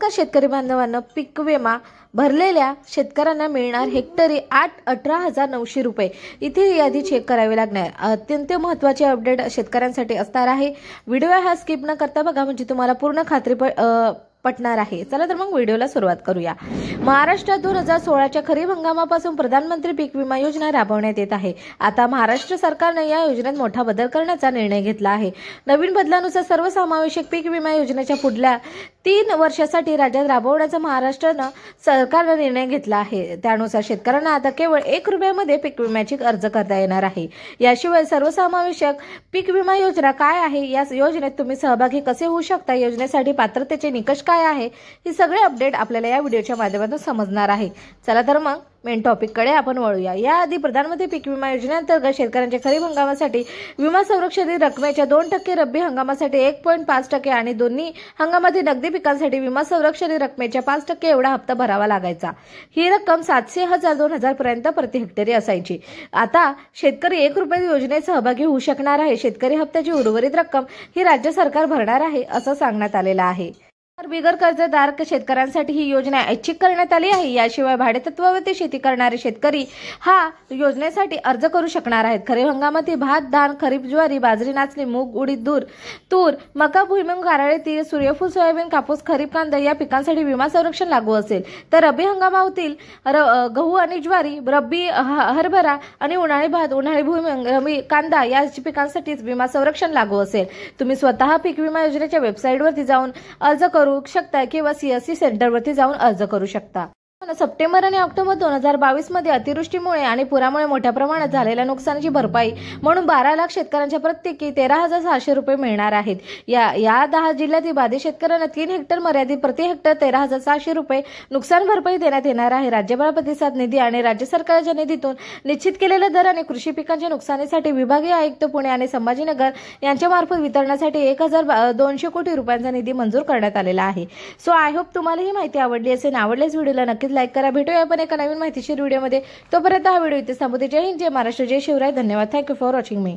नमस्कार शेतकरी बांधवांनो, पीक विमा भरलेल्या शेतकऱ्यांना मिळणार हेक्टरी 18,900 रुपये। इथे यादी चेक करावी लागणार। अत्यंत महत्त्वाचे अपडेट शेतकऱ्यांसाठी असणार आहे। व्हिडिओ हा स्किप न करता बघा, म्हणजे तुम्हाला पूर्ण खात्री पटणार आहे। चला तर मग व्हिडिओला सुरुवात करूया। महाराष्ट्रात 2016च्या खरीप हंगामापासून प्रधानमंत्री पीक विमा योजना राबवण्यात येत आहे। आता महाराष्ट्र सरकारने या योजनेत मोठा बदल करण्याचा निर्णय घेतला आहे। नवीन बदलानुसार सर्वसमावेशक पीक विमा योजनेच्या पुढल्या 3 वर्षांसाठी राज्यात राबवण्याचा महाराष्ट्र सरकारने निर्णय घेतला आहे। त्यानुसार शेतकऱ्यांना आता केवळ 1 रुपयामध्ये पीक विम्याची अर्ज करता येणार आहे। याशिवाय सर्वसमावेशक पीक विमा योजना काय आहे, या योजनेत तुम्ही सहभागी कसे होऊ शकता, योजनेसाठी पात्रतेचे निकष काय आहे, हे सगळे अपडेट आपल्याला या व्हिडिओच्या माध्यमातून समजणार आहे। चला तर मग मेन टॉपिक कडे आपण वळूया। याआधी प्रधानमंत्री पीक विमा योजनेअंतर्गत शेतकऱ्यांच्या खरीप हंगामासाठी विमा संरक्षित रकमेच्या 2%, रब्बी हंगामासाठी 1.5% आणि दोन्ही हंगामातील नगदी पिकांसाठी विमा संरक्षित रकमेच्या 5% एवढा हप्ता भरावा लागायचा। ही रक्कम 700,000-2,000 पर्यंत प्रति हेक्टरी असायची। आता शेतकरी 1 रुपये योजनेत सहभागी होऊ शकणार आहे। शेतकरी हप्त्याची उर्वरित रक्कम ही राज्य सरकार भरणार आहे, असं सांगण्यात आलेलं आहे। बिगर कर्जदार शेतकऱ्यांसाठी ही योजना ऐच्छिक करण्यात आली आहे। याशिवाय भाडेतत्वावरती शेती करणारे शेतकरी हा योजनेसाठी अर्ज करू शकणार आहेत। खरीप हंगामातील भात, धान, खरीप ज्वारी, बाजरी, नाचणी, मूग, उडीद, तूर, मका, भुईमूग, कारळे, तीळ, सूर्यफूल, सोयाबीन, कापूस, खरीप कांदा या पिकांसाठी विमा संरक्षण लागू असेल। तर रब्बी हंगामातील गहू आणि ज्वारी, रब्बी हरभरा आणि उन्हाळी भात, उन्हाळी भुईमूग, रब्बी कांदा या पिकांसाठी विमा संरक्षण लागू असेल। तुम्ही स्वतः पीक विमा योजनेच्या वेबसाईटवरती जाऊन अर्ज करू शकता किंवा सीएससी सेंटरवरती जाऊन अर्ज करू शकता। सप्टेंबर आणि ऑक्टोबर 2022 मध्ये अतिवृष्टीमुळे आणि पुरामुळे मोठ्या प्रमाणात झालेल्या नुकसानाची भरपाई म्हणून 12 लाख शेतकऱ्यांच्या प्रत्येकी 13,600 रुपये मिळणार आहेत। या 10 जिल्ह्यातील बाधित शेतकऱ्यांना 3 हेक्टर मर्यादित प्रति हेक्टर 13,600 रुपये नुकसान भरपाई देण्यात येणार आहे। राज्यपाल प्रतिसाद निधी आणि राज्य सरकारच्या निधीतून निश्चित केलेल्या दराने कृषी पिकांच्या नुकसानीसाठी विभागीय आयुक्त पुणे आणि संभाजीनगर यांच्या मार्फत वितरणासाठी 1,200 कोटी रुपयांचा निधी मंजूर करण्यात आलेला आहे। सो आय होप तुम्हाला ही माहिती आवडली असेल। आवडल्यास व्हिडिओला नक्कीच लाईक करा। भेटूया आपण एका नवीन माहितीशीर व्हिडिओमध्ये। तोपर्यंत हा व्हिडिओ इथे थांबवते। जय हिंद, जय महाराष्ट्र, जय शिवराय। धन्यवाद। Thank you for watching me.